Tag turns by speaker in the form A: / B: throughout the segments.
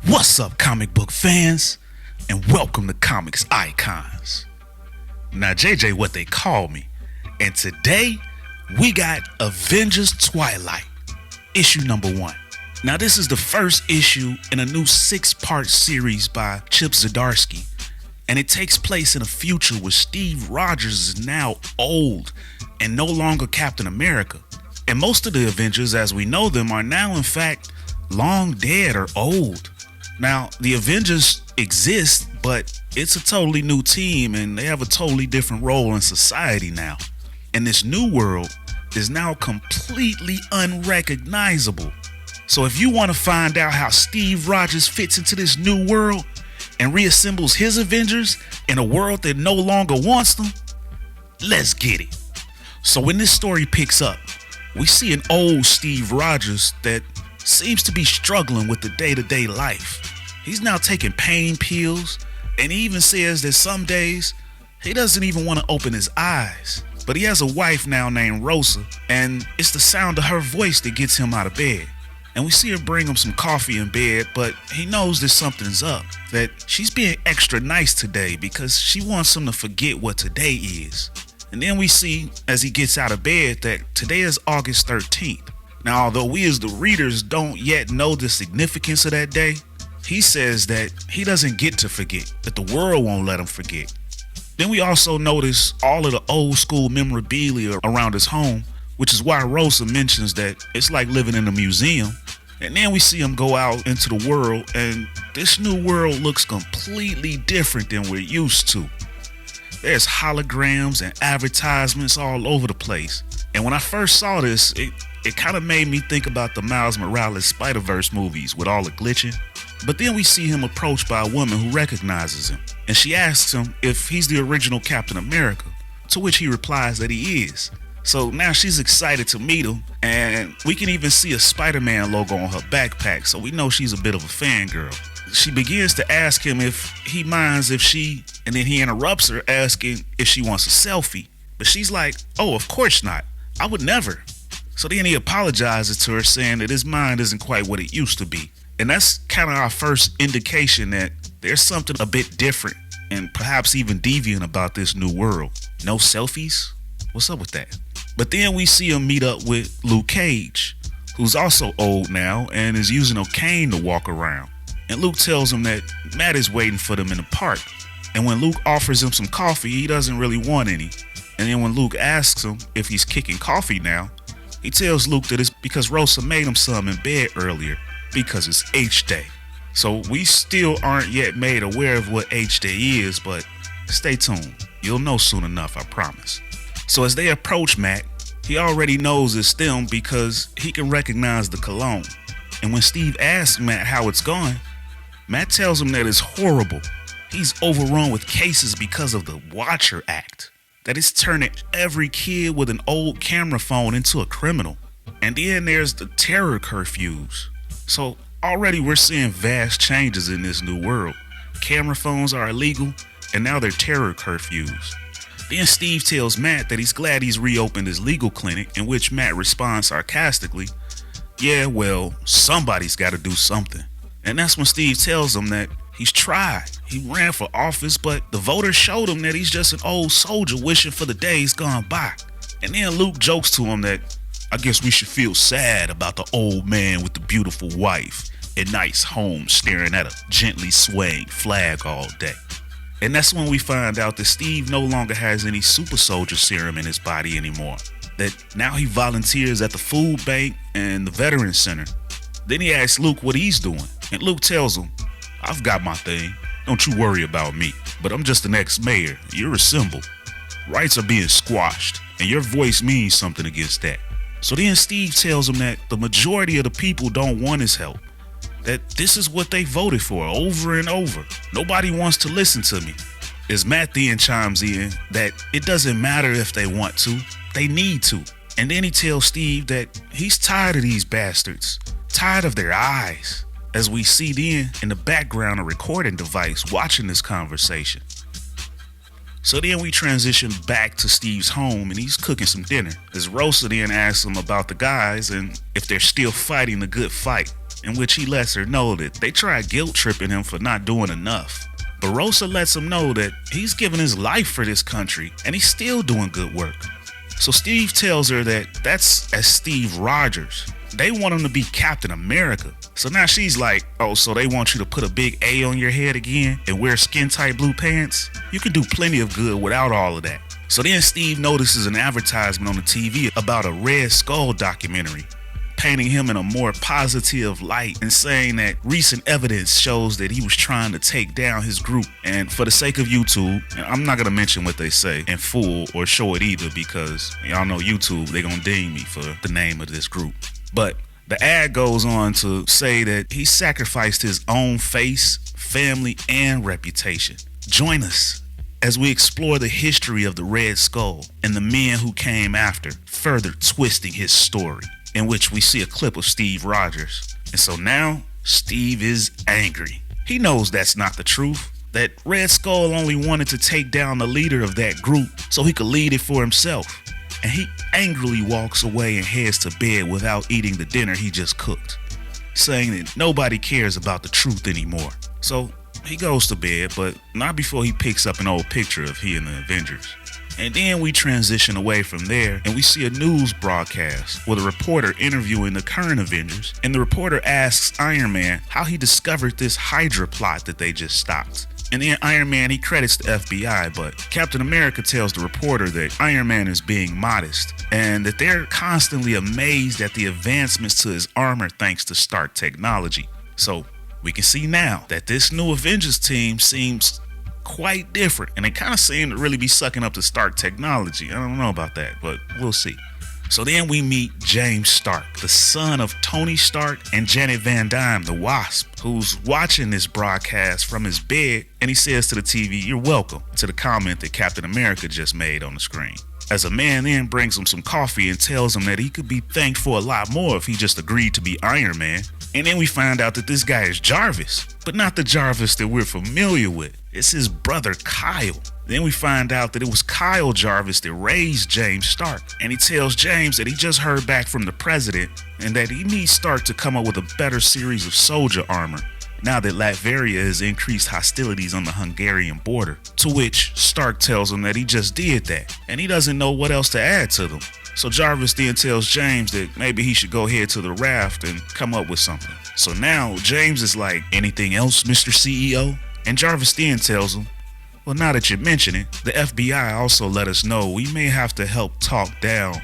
A: What's up, comic book fans? And welcome to Comics Icons. Now, JJ, what they call me. And today, we got Avengers Twilight, issue number 1. Now, this is the first issue in a new 6-part series by Chip Zdarsky. And it takes place in a future where Steve Rogers is now old and no longer Captain America. And most of the Avengers, as we know them, are now in fact long dead or old. Now, the Avengers exist, but it's a totally new team and they have a totally different role in society now. And this new world is now completely unrecognizable. So if you want to find out how Steve Rogers fits into this new world and reassembles his Avengers in a world that no longer wants them, let's get it. So when this story picks up, we see an old Steve Rogers that seems to be struggling with the day-to-day life. He's now taking pain pills, and he even says that some days he doesn't even want to open his eyes. But he has a wife now named Rosa, and it's the sound of her voice that gets him out of bed. And we see her bring him some coffee in bed, but he knows that something's up, that she's being extra nice today because she wants him to forget what today is. And then we see, as he gets out of bed, that today is August 13th. Now, although we as the readers don't yet know the significance of that day, he says that he doesn't get to forget, that the world won't let him forget. Then we also notice all of the old school memorabilia around his home, which is why Rosa mentions that it's like living in a museum. And then we see him go out into the world, and this new world looks completely different than we're used to. There's holograms and advertisements all over the place. And when I first saw this, it kind of made me think about the Miles Morales Spider-Verse movies with all the glitching. But then we see him approached by a woman who recognizes him, and she asks him if he's the original Captain America, to which he replies that he is. So now she's excited to meet him, and we can even see a Spider-Man logo on her backpack, so we know she's a bit of a fangirl. She begins to ask him if he minds if she, and then he interrupts her asking if she wants a selfie. But she's like, oh, of course not. I would never. So then he apologizes to her, saying that his mind isn't quite what it used to be. And that's kind of our first indication that there's something a bit different and perhaps even deviant about this new world. No selfies? What's up with that? But then we see him meet up with Luke Cage, who's also old now and is using a cane to walk around. And Luke tells him that Matt is waiting for them in the park. And when Luke offers him some coffee, he doesn't really want any. And then when Luke asks him if he's kicking coffee now, he tells Luke that it's because Rosa made him some in bed earlier because it's H-Day. So we still aren't yet made aware of what H-Day is, but stay tuned. You'll know soon enough, I promise. So as they approach Matt, he already knows it's them because he can recognize the cologne. And when Steve asks Matt how it's going, Matt tells him that it's horrible. He's overrun with cases because of the Watcher Act. That it's turning every kid with an old camera phone into a criminal. And then there's the terror curfews. So already we're seeing vast changes in this new world. Camera phones are illegal, and now they're terror curfews. Then Steve tells Matt that he's glad he's reopened his legal clinic, in which Matt responds sarcastically, yeah, well, somebody's got to do something. And that's when Steve tells him that he's tried. He ran for office, but the voters showed him that he's just an old soldier wishing for the days gone by. And then Luke jokes to him that, I guess we should feel sad about the old man with the beautiful wife and nice home staring at a gently swaying flag all day. And that's when we find out that Steve no longer has any super soldier serum in his body anymore. That now he volunteers at the food bank and the veterans center. Then he asks Luke what he's doing, and Luke tells him, I've got my thing, don't you worry about me, but I'm just the ex-mayor, you're a symbol. Rights are being squashed, and your voice means something against that. So then Steve tells him that the majority of the people don't want his help, that this is what they voted for over and over. Nobody wants to listen to me. As Matt then chimes in that it doesn't matter if they want to, they need to. And then he tells Steve that he's tired of these bastards, tired of their eyes, as we see then in the background a recording device watching this conversation. So then we transition back to Steve's home and he's cooking some dinner, as Rosa then asks him about the guys and if they're still fighting the good fight. in which he lets her know that they tried guilt tripping him for not doing enough. But Rosa lets him know that he's given his life for this country and he's still doing good work. So Steve tells her that that's as Steve Rogers. They want him to be Captain America. So now she's like, oh, so they want you to put a big A on your head again and wear skin-tight blue pants? You can do plenty of good without all of that. So then Steve notices an advertisement on the TV about a Red Skull documentary, painting him in a more positive light and saying that recent evidence shows that he was trying to take down his group. And for the sake of YouTube, I'm not going to mention what they say in full or show it either because y'all know YouTube, they're going to ding me for the name of this group. But the ad goes on to say that he sacrificed his own face, family, and reputation. Join us as we explore the history of the Red Skull and the men who came after, further twisting his story, in which we see a clip of Steve Rogers. And so now, Steve is angry. He knows that's not the truth, that Red Skull only wanted to take down the leader of that group so he could lead it for himself. And he angrily walks away and heads to bed without eating the dinner he just cooked, saying that nobody cares about the truth anymore. So he goes to bed, but not before he picks up an old picture of he and the Avengers. And then we transition away from there and we see a news broadcast with a reporter interviewing the current Avengers, and the reporter asks Iron Man how he discovered this Hydra plot that they just stopped. And then Iron Man, he credits the FBI, but Captain America tells the reporter that Iron Man is being modest and that they're constantly amazed at the advancements to his armor thanks to Stark technology. So we can see now that this new Avengers team seems quite different, and they kind of seem to really be sucking up the Stark technology. I don't know about that, but we'll see. So then we meet James Stark, the son of Tony Stark and Janet Van Dyne, the Wasp, who's watching this broadcast from his bed, and he says to the TV, "You're welcome," to the comment that Captain America just made on the screen. As a man then brings him some coffee and tells him that he could be thanked for a lot more if he just agreed to be Iron Man. And then we find out that this guy is Jarvis, but not the Jarvis that we're familiar with. It's his brother Kyle. Then we find out that it was Kyle Jarvis that raised James Stark. And he tells James that he just heard back from the president and that he needs Stark to come up with a better series of soldier armor now that Latveria has increased hostilities on the Hungarian border. To which Stark tells him that he just did that and he doesn't know what else to add to them. So Jarvis then tells James that maybe he should go ahead to the raft and come up with something. So now James is like, "Anything else, Mr. CEO?" And Jarvis then tells him, "Well, now that you mention it, the FBI also let us know we may have to help talk down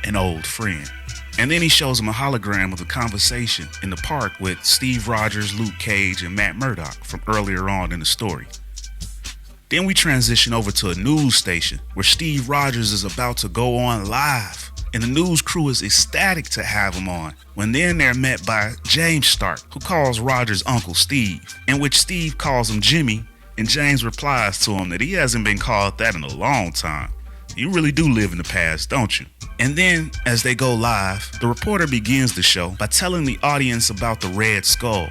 A: an old friend." And then he shows him a hologram of the conversation in the park with Steve Rogers, Luke Cage, and Matt Murdock from earlier on in the story. Then we transition over to a news station where Steve Rogers is about to go on live, and the news crew is ecstatic to have him on, when then they're met by James Stark, who calls Rogers Uncle Steve, in which Steve calls him Jimmy, and James replies to him that he hasn't been called that in a long time. You really do live in the past, don't you? And then, as they go live, the reporter begins the show by telling the audience about the Red Skull,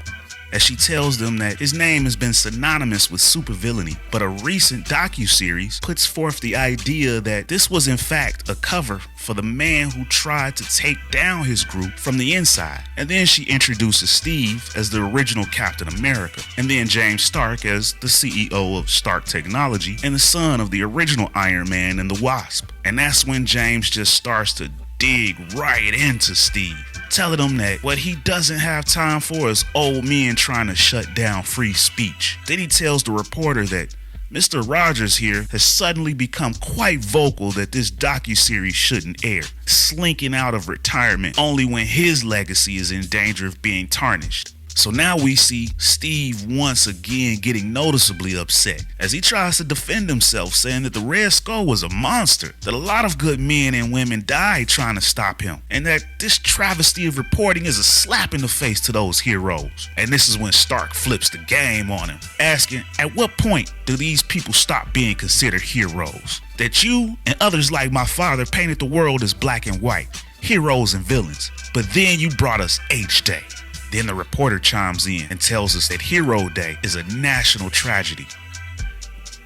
A: as she tells them that his name has been synonymous with supervillainy, but a recent docuseries puts forth the idea that this was in fact a cover for the man who tried to take down his group from the inside. And then she introduces Steve as the original Captain America, and then James Stark as the CEO of Stark Technology and the son of the original Iron Man and the Wasp. And that's when James just starts to dig right into Steve, telling him that what he doesn't have time for is old men trying to shut down free speech. Then he tells the reporter that Mr. Rogers here has suddenly become quite vocal that this docuseries shouldn't air, slinking out of retirement only when his legacy is in danger of being tarnished. So now we see Steve once again getting noticeably upset as he tries to defend himself, saying that the Red Skull was a monster, that a lot of good men and women died trying to stop him, and that this travesty of reporting is a slap in the face to those heroes. And this is when Stark flips the game on him, asking, at what point do these people stop being considered heroes? That you and others like my father painted the world as black and white, heroes and villains, but then you brought us H-Day. Then the reporter chimes in and tells us that Hero Day is a national tragedy.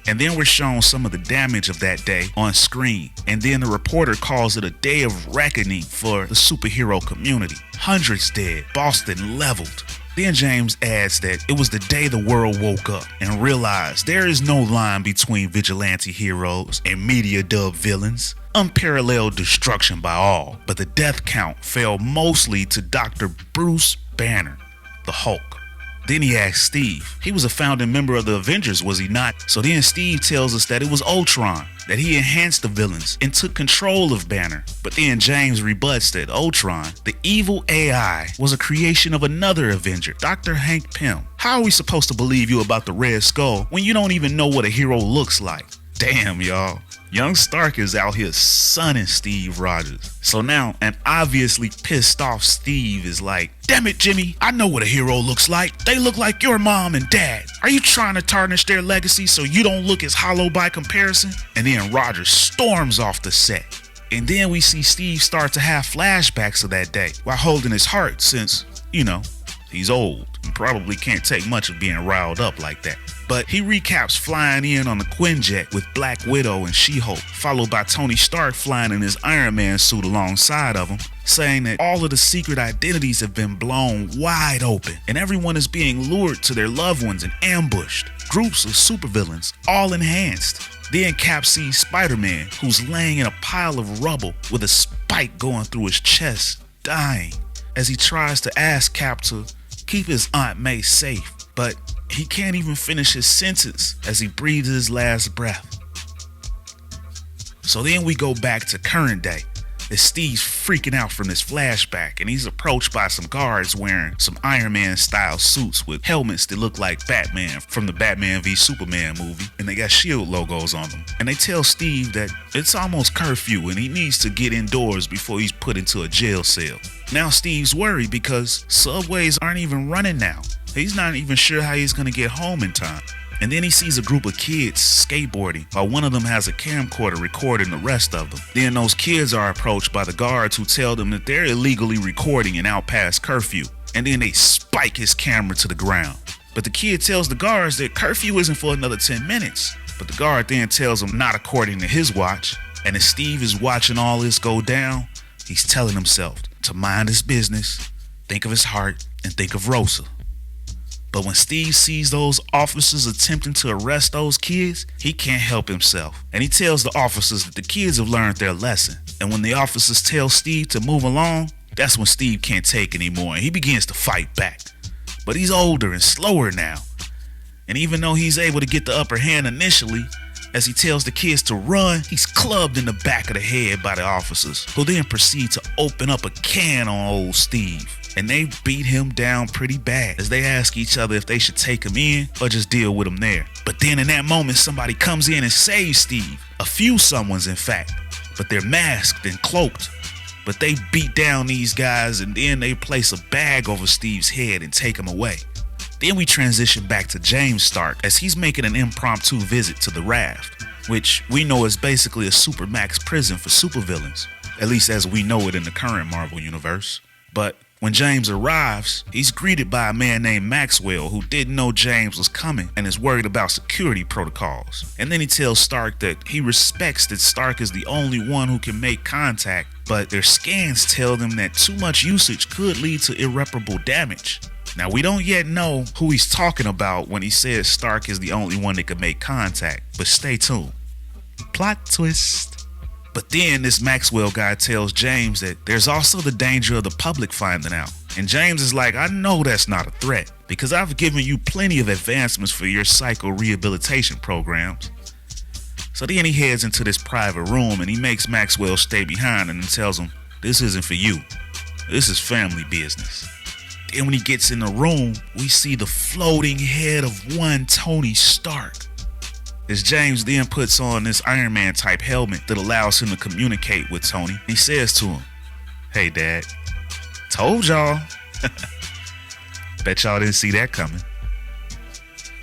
A: And then we're shown some of the damage of that day on screen. And then the reporter calls it a day of reckoning for the superhero community. Hundreds dead, Boston leveled. Then James adds that it was the day the world woke up and realized there is no line between vigilante heroes and media dubbed villains. Unparalleled destruction by all, but the death count fell mostly to Dr. Bruce Banner, the Hulk. Then he asks Steve. He was a founding member of the Avengers, was he not? So then Steve tells us that it was Ultron, that he enhanced the villains and took control of Banner. But then James rebuts that Ultron, the evil AI, was a creation of another Avenger, Dr. Hank Pym. How are we supposed to believe you about the Red Skull when you don't even know what a hero looks like? Damn, y'all. Young Stark is out here sunning Steve Rogers. So now, an obviously pissed off Steve is like, damn it, Jimmy, I know what a hero looks like. They look like your mom and dad. Are you trying to tarnish their legacy so you don't look as hollow by comparison? And then Rogers storms off the set. And then we see Steve start to have flashbacks of that day while holding his heart since, he's old and probably can't take much of being riled up like that. But he recaps flying in on the Quinjet with Black Widow and She-Hulk, followed by Tony Stark flying in his Ironman suit alongside of him, saying that all of the secret identities have been blown wide open and everyone is being lured to their loved ones and ambushed. Groups of supervillains, all enhanced. Then Cap sees Spider-Man, who's laying in a pile of rubble with a spike going through his chest, dying, as he tries to ask Cap to keep his Aunt May safe, but he can't even finish his sentence as he breathes his last breath. So then we go back to current day as Steve's freaking out from this flashback and he's approached by some guards wearing some Iron Man style suits with helmets that look like Batman from the Batman v Superman movie, and they got SHIELD logos on them. And they tell Steve that it's almost curfew and he needs to get indoors before he's put into a jail cell. Now Steve's worried because subways aren't even running now. He's not even sure how he's gonna get home in time. And then he sees a group of kids skateboarding while one of them has a camcorder recording the rest of them. Then those kids are approached by the guards who tell them that they're illegally recording and out past curfew. And then they spike his camera to the ground. But the kid tells the guards that curfew isn't for another 10 minutes. But the guard then tells him not according to his watch. And as Steve is watching all this go down, he's telling himself to mind his business, think of his heart, and think of Rosa. But when Steve sees those officers attempting to arrest those kids, he can't help himself. And he tells the officers that the kids have learned their lesson. And when the officers tell Steve to move along, that's when Steve can't take anymore and he begins to fight back. But he's older and slower now. And even though he's able to get the upper hand initially, as he tells the kids to run, he's clubbed in the back of the head by the officers, who then proceed to open up a can on old Steve. And they beat him down pretty bad as they ask each other if they should take him in or just deal with him there. But then in that moment, somebody comes in and saves Steve. A few someones, in fact, but they're masked and cloaked. But they beat down these guys and then they place a bag over Steve's head and take him away. Then we transition back to James Stark as he's making an impromptu visit to the Raft, which we know is basically a supermax prison for supervillains, at least as we know it in the current Marvel universe. But when James arrives, he's greeted by a man named Maxwell who didn't know James was coming and is worried about security protocols. And then he tells Stark that he respects that Stark is the only one who can make contact, but their scans tell them that too much usage could lead to irreparable damage. Now, we don't yet know who he's talking about when he says Stark is the only one that can make contact, but stay tuned. Plot twist. But then this Maxwell guy tells James that there's also the danger of the public finding out. And James is like, I know that's not a threat because I've given you plenty of advancements for your psycho-rehabilitation programs. So then he heads into this private room and he makes Maxwell stay behind and tells him, this isn't for you. This is family business. Then when he gets in the room, we see the floating head of one Tony Stark. As James then puts on this Iron Man type helmet that allows him to communicate with Tony, he says to him, hey dad, told y'all. Bet y'all didn't see that coming.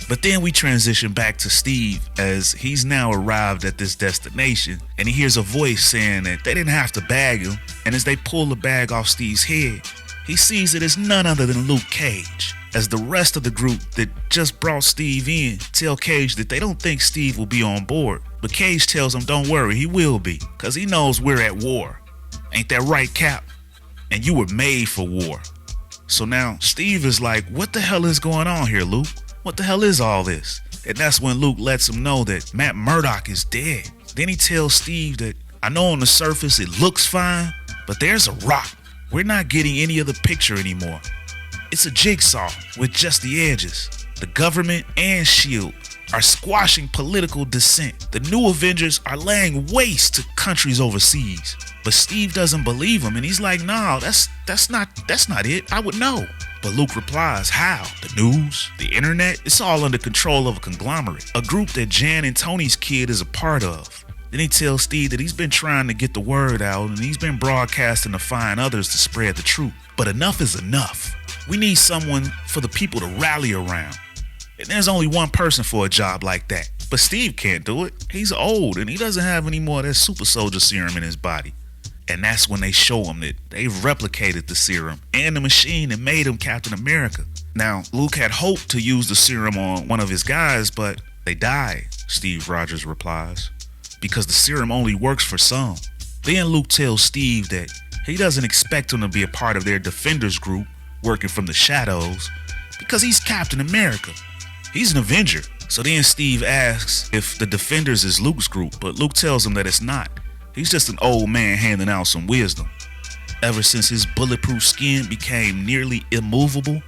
A: But then we transition back to Steve as he's now arrived at this destination and he hears a voice saying that they didn't have to bag him, and as they pull the bag off Steve's head, he sees it as none other than Luke Cage. As the rest of the group that just brought Steve in tell Cage that they don't think Steve will be on board. But Cage tells him don't worry, he will be, cause he knows we're at war. Ain't that right, Cap? And you were made for war. So now Steve is like, what the hell is going on here, Luke? What the hell is all this? And that's when Luke lets him know that Matt Murdock is dead. Then he tells Steve that, I know on the surface it looks fine, but there's a rock. We're not getting any of the picture anymore. It's a jigsaw with just the edges. The government and S.H.I.E.L.D. are squashing political dissent. The new Avengers are laying waste to countries overseas. But Steve doesn't believe him, and he's like, no, that's not it. I would know. But Luke replies, how? The news? The internet? It's all under control of a conglomerate, a group that Jan and Tony's kid is a part of. Then he tells Steve that he's been trying to get the word out, and he's been broadcasting to find others to spread the truth. But enough is enough. We need someone for the people to rally around. And there's only one person for a job like that. But Steve can't do it. He's old, and he doesn't have any more of that super soldier serum in his body. And that's when they show him that they've replicated the serum and the machine that made him Captain America. Now, Luke had hoped to use the serum on one of his guys, but they died, Steve Rogers replies, because the serum only works for some. Then Luke tells Steve that he doesn't expect him to be a part of their Defenders group working from the shadows because he's Captain America. He's an Avenger. So then Steve asks if the Defenders is Luke's group, but Luke tells him that it's not. He's just an old man handing out some wisdom. Ever since his bulletproof skin became nearly immovable,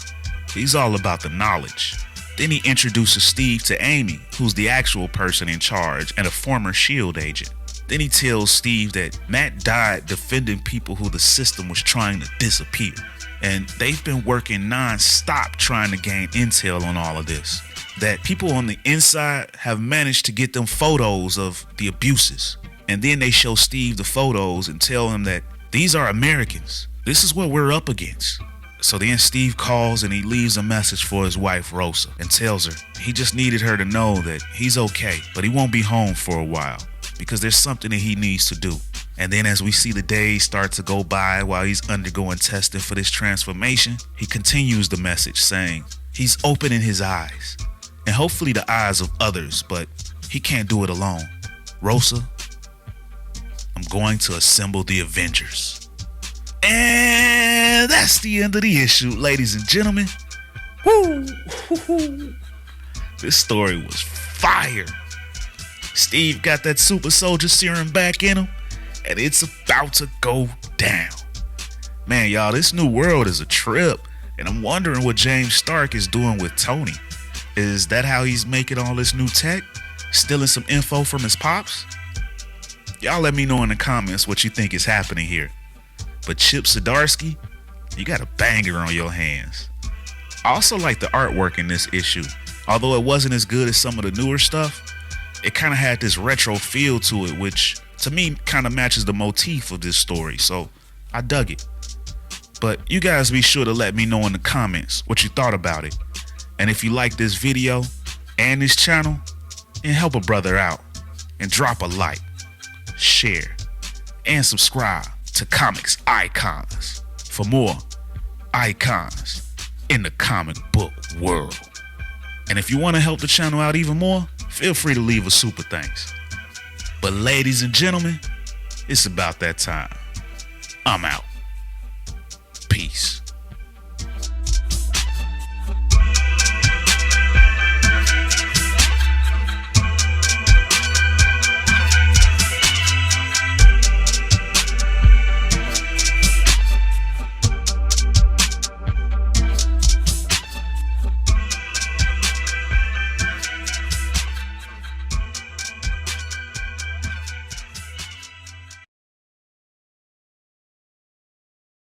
A: he's all about the knowledge. Then he introduces Steve to Amy, who's the actual person in charge and a former S.H.I.E.L.D. agent. Then he tells Steve that Matt died defending people who the system was trying to disappear. And they've been working non-stop trying to gain intel on all of this. That people on the inside have managed to get them photos of the abuses. And then they show Steve the photos and tell him that these are Americans. This is what we're up against. So then Steve calls and he leaves a message for his wife, Rosa, and tells her he just needed her to know that he's okay, but he won't be home for a while because there's something that he needs to do. And then as we see the days start to go by while he's undergoing testing for this transformation, he continues the message saying he's opening his eyes and hopefully the eyes of others, but he can't do it alone. Rosa, I'm going to assemble the Avengers. And that's the end of the issue, ladies and gentlemen. Woo! This story was fire. Steve got that super soldier serum back in him, and it's about to go down. Man, y'all, this new world is a trip, and I'm wondering what James Stark is doing with Tony. Is that how he's making all this new tech? Stealing some info from his pops? Y'all let me know in the comments what you think is happening here. But Chip Zdarsky, you got a banger on your hands. I also like the artwork in this issue. Although it wasn't as good as some of the newer stuff, it kind of had this retro feel to it, which to me kind of matches the motif of this story. So I dug it. But you guys be sure to let me know in the comments what you thought about it. And if you like this video and this channel, then help a brother out and drop a like, share, and subscribe to Comics Icons for more icons in the comic book world. And if you want to help the channel out even more, feel free to leave a super thanks. But ladies and gentlemen, it's about that time. I'm out. Peace.